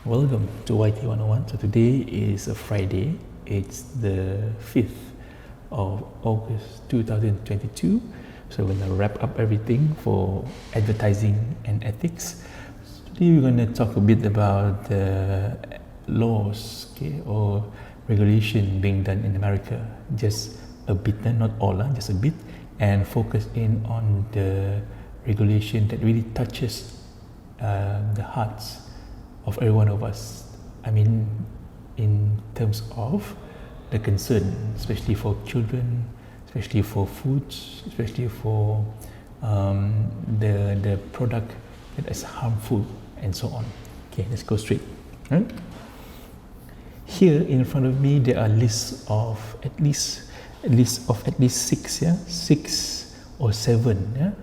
Welcome to YT101. So today is a Friday. It's the 5th of August 2022. So we're going to wrap up everything for advertising and ethics. Today we're going to talk a bit about the laws, or regulation being done in America. Just a bit, not all, just a bit, and focus in on the regulation that really touches the hearts of every one of us. I mean, in terms of the concern, especially for children, especially for foods, especially for the product that is harmful, and so on. Okay, let's go straight. Right? Here in front of me, there are lists of at least six, six or seven,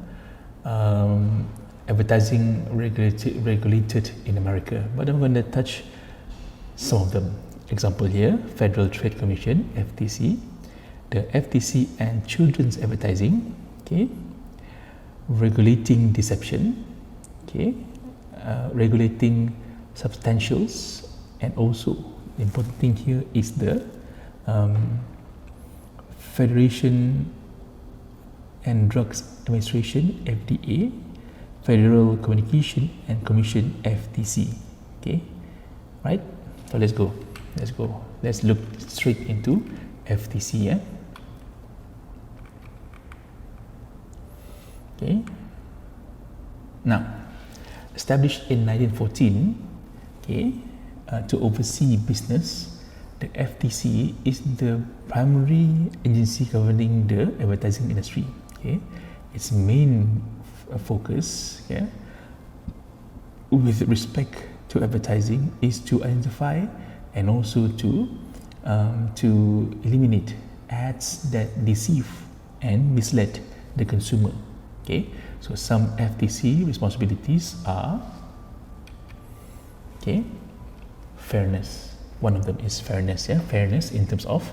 advertising regulated in America. But I'm going to touch some of them. Example here: Federal Trade Commission (FTC), the FTC and Childrens Advertising, okay, regulating deception, okay, regulating substantials, and also the important thing here is the Federation and Drugs Administration (FDA), Federal Communication and Commission (FTC). Okay, right? So let's go. Let's look straight into FTC. Yeah. Okay. Now, established in 1914, okay, to oversee business, the FTC is the primary agency governing the advertising industry. Okay, its main focus, yeah, with respect to advertising is to identify and also to eliminate ads that deceive and mislead the consumer. Okay, so some FTC responsibilities are, okay, fairness. One of them is fairness. Yeah, fairness in terms of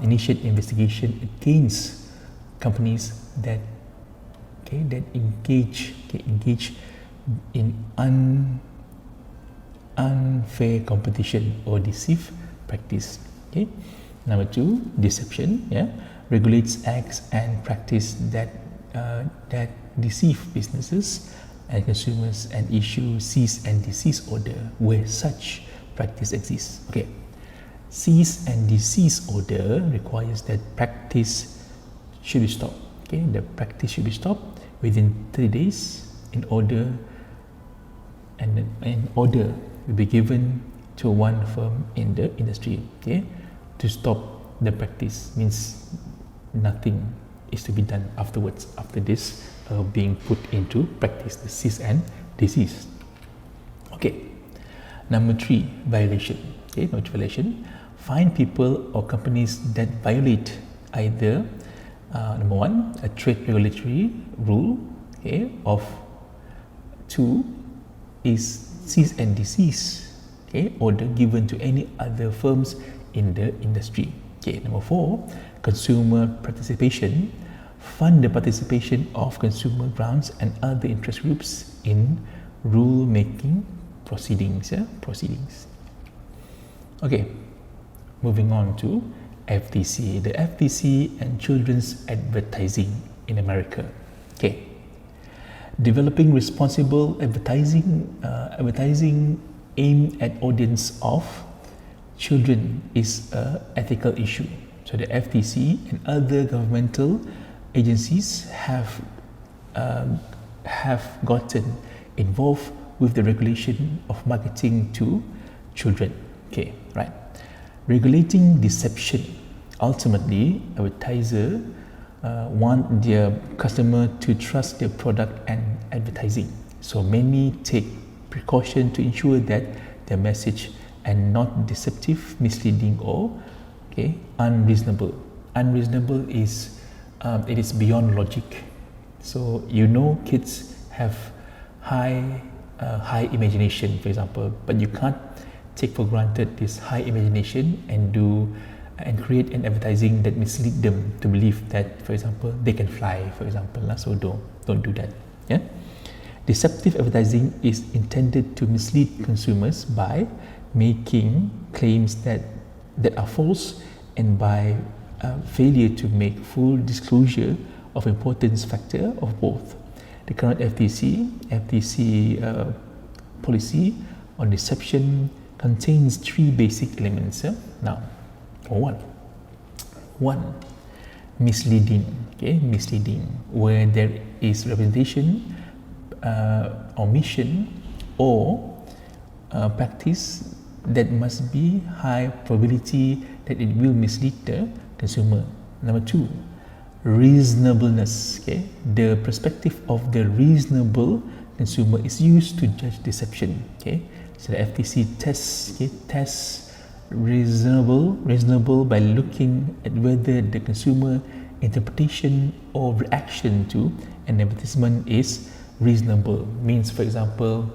initiate investigation against companies that engage in unfair competition or deceive practice. Okay. Number two, deception. Yeah, regulates acts and practice that deceive businesses and consumers and issue cease and desist order where such practice exists. Okay, cease and desist order requires that practice should be stopped. Okay, the practice should be stopped within 3 days in order will be given to one firm in the industry. Okay, to stop the practice means nothing is to be done afterwards, after this being put into practice, the cease and desist. Okay, number three, violation. Okay, no violation. Fine people or companies that violate either number one, a trade regulatory rule, okay, of two is cease and desist, okay, order given to any other firms in the industry. Okay, number four, consumer participation, fund the participation of consumer grounds and other interest groups in rule making proceedings. Okay, moving on to FTC, the FTC and Children's Advertising in America. Okay, developing responsible advertising aimed at audience of children is an ethical issue. So the FTC and other governmental agencies have gotten involved with the regulation of marketing to children. Okay, right. Regulating deception. Ultimately, advertisers want their customer to trust their product and advertising. So many take precaution to ensure that their message are not deceptive, misleading, or unreasonable. Unreasonable is it is beyond logic. So kids have high imagination, for example, but you can't take for granted this high imagination and create an advertising that mislead them to believe that, for example, they can fly, for example. So don't do that. Yeah. Deceptive advertising is intended to mislead consumers by making claims that are false and by failure to make full disclosure of importance factor of both. The current FTC policy on deception contains three basic elements. Now, one, misleading. Misleading, where there is representation, omission, or practice that must be high probability that it will mislead the consumer. Number two, reasonableness. The perspective of the reasonable consumer is used to judge deception. So the FTC tests reasonable by looking at whether the consumer interpretation or reaction to an advertisement is reasonable. Means, for example,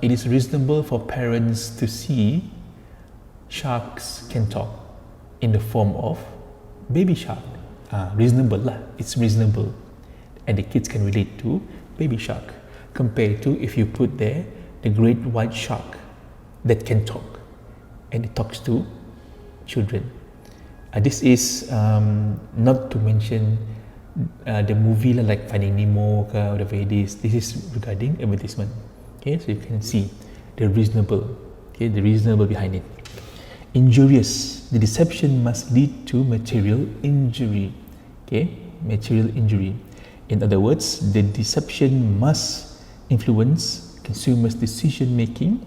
it is reasonable for parents to see sharks can talk in the form of baby shark. Reasonable lah, it's reasonable, and the kids can relate to baby shark, compared to if you put there the great white shark that can talk, and it talks to children. This is not to mention the movie like Finding Nemo or whatever it is. This is regarding advertisement. So you can see the reasonable, the reasonable behind it. Injurious. The deception must lead to material injury. Material injury. In other words, the deception must influence consumers' decision making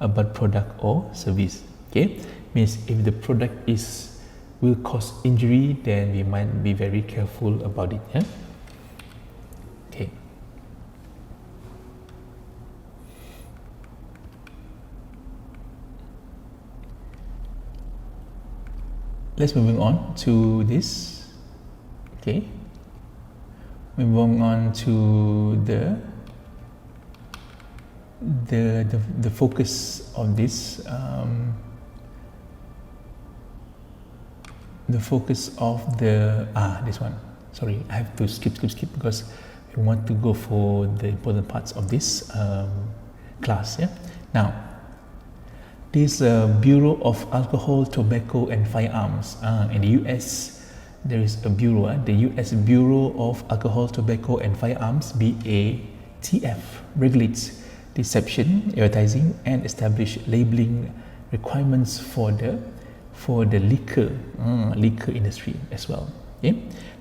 about product or service. Means if the product will cause injury, then we might be very careful about it. Let's moving on to this. Moving on to the focus of this. The focus of this one. Sorry, I have to skip because we want to go for the important parts of this class. Now, this Bureau of Alcohol, Tobacco and Firearms in the US, there is a bureau, the US Bureau of Alcohol, Tobacco and Firearms (BATF) regulates deception, advertising, and establish labeling requirements for the liquor industry as well.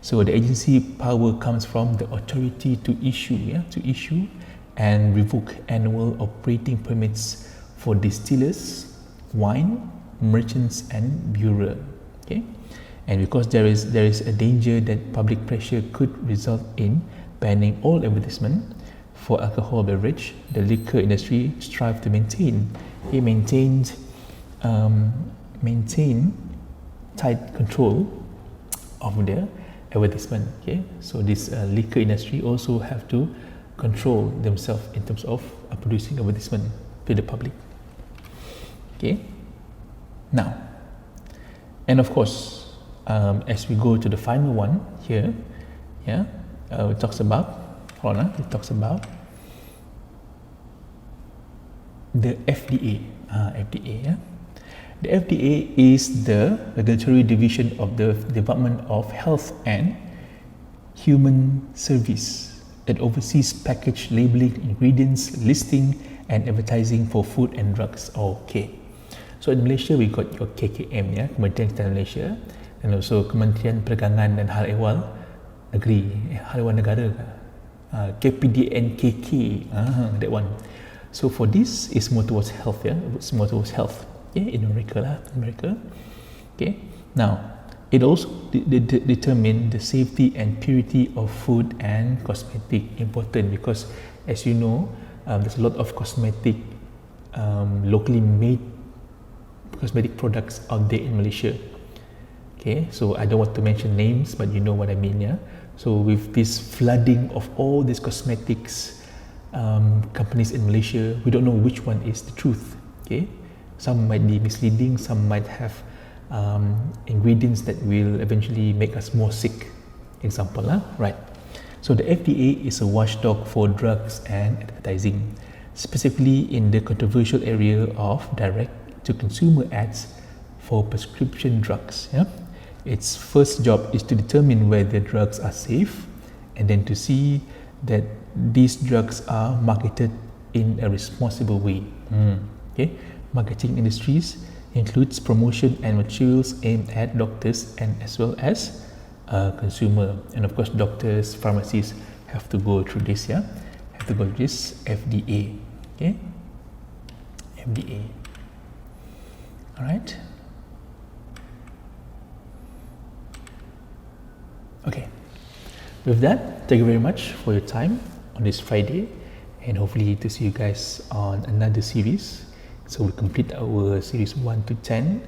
So the agency power comes from the authority to issue and revoke annual operating permits for distillers, wine merchants and bureau. And because there is a danger that public pressure could result in banning all advertisement for alcohol beverage, the liquor industry strive to maintain tight control of the advertisement. So this liquor industry also have to control themselves in terms of producing advertisement to the public. Now, and of course, as we go to the final one here, it talks about the FDA. The FDA is the regulatory division of the Department of Health and Human Service that oversees package labeling, ingredients, listing, and advertising for food and drugs. So in Malaysia, we got your KKM, Kementerian Kesihatan Malaysia, and also Kementerian Perdagangan dan Hal Ehwal Negeri, Hal Ehwal Negara, KPDNKK, that one. So for this, it's more towards health, it's more towards health. In America. Now, it also determine the safety and purity of food and cosmetic. Important because, as you know, there's a lot of cosmetic, locally made cosmetic products out there in Malaysia. So I don't want to mention names, but you know what I mean. So with this flooding of all these cosmetics companies in Malaysia, we don't know which one is the truth. Some might be misleading, some might have ingredients that will eventually make us more sick. Example, right? So the FDA is a watchdog for drugs and advertising, specifically in the controversial area of direct-to-consumer ads for prescription drugs. Yeah? Its first job is to determine whether drugs are safe, and then to see that these drugs are marketed in a responsible way. Okay? Marketing industries includes promotion and materials aimed at doctors and as well as consumer. And of course, doctors, pharmacies have to go through this, yeah? Have to go through this FDA. Okay? FDA. All right? Okay. With that, thank you very much for your time on this Friday, and hopefully to see you guys on another series. So we complete our series 1 to 10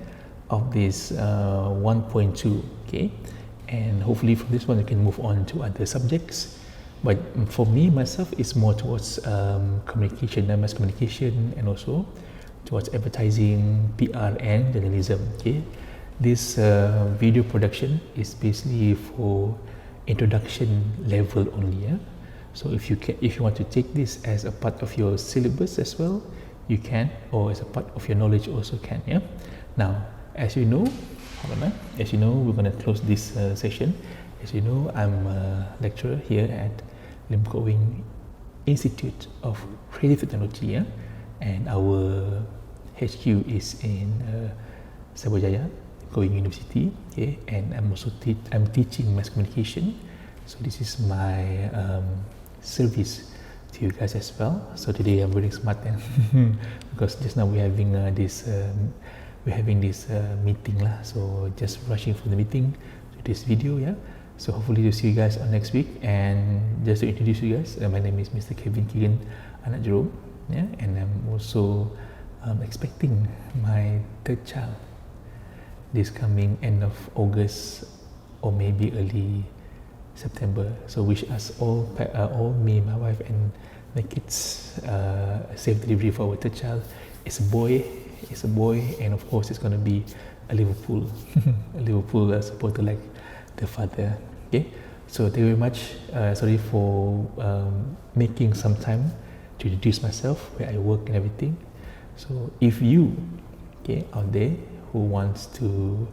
of this 1.2, okay? And hopefully from this one we can move on to other subjects. But for me, myself, it's more towards communication, mass communication, and also towards advertising, PR, and journalism, okay? This video production is basically for introduction level only, yeah? So if you want to take this as a part of your syllabus as well, you can, or as a part of your knowledge also can, yeah? Now, as you know, we're going to close this session. As you know, I'm a lecturer here at Lim Kok Wing Institute of Creative Technology, yeah? And our HQ is in Sabujaya, Going University, okay? And I'm also I'm teaching mass communication. So this is my service to you guys as well. So today I'm very smart, because just now we're having this meeting lah. So just rushing from the meeting to this video, yeah. So hopefully to see you guys on next week. And just to introduce you guys, my name is Mr. Kevin Keegan Anak Jerome, yeah. And I'm also expecting my third child this coming end of August or maybe early September. So wish us all, me, my wife, and my kids, a safe delivery for our third child. It's a boy, and of course it's going to be a Liverpool, supporter like the father. Okay, so thank you very much. Sorry for making some time to introduce myself, where I work and everything. So if you, okay, out there who wants to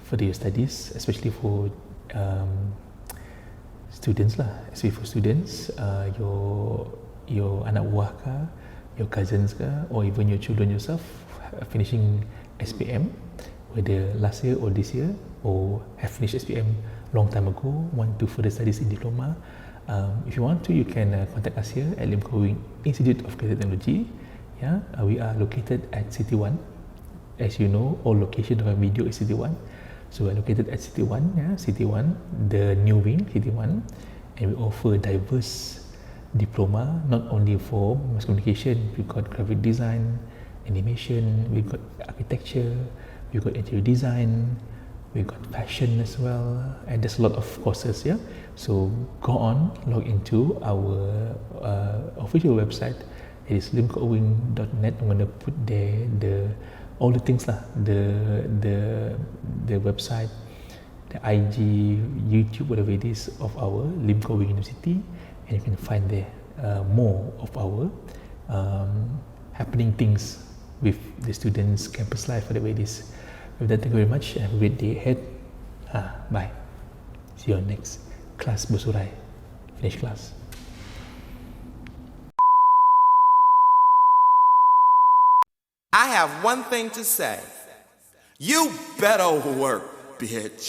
further your studies, especially for students lah, especially for students, your anak buah ke, your cousins ke, or even your children yourself finishing SPM, whether last year or this year, or have finished SPM long time ago, want to further studies in diploma, if you want to, you can contact us here at Lim Kok Wing Institute of Creative Technology. Yeah, we are located at City 1. As you know, all location of our video is City 1. So we're located at City 1, yeah, City 1, the new wing, City 1, and we offer diverse diploma, not only for mass communication. We've got graphic design, animation, we've got architecture, we've got interior design, we've got fashion as well, and there's a lot of courses, yeah. So go on, log into our official website. It is limkokwing.net. I'm going to put there all the things lah, the website, the IG, YouTube, whatever it is of our Lim Kok Wing University, and you can find there more of our happening things with the students' campus life, whatever it is. With that, thank you very much, and have a great day ahead. Bye. See you on next class bersurai. Finish class. I have one thing to say. You better work, bitch.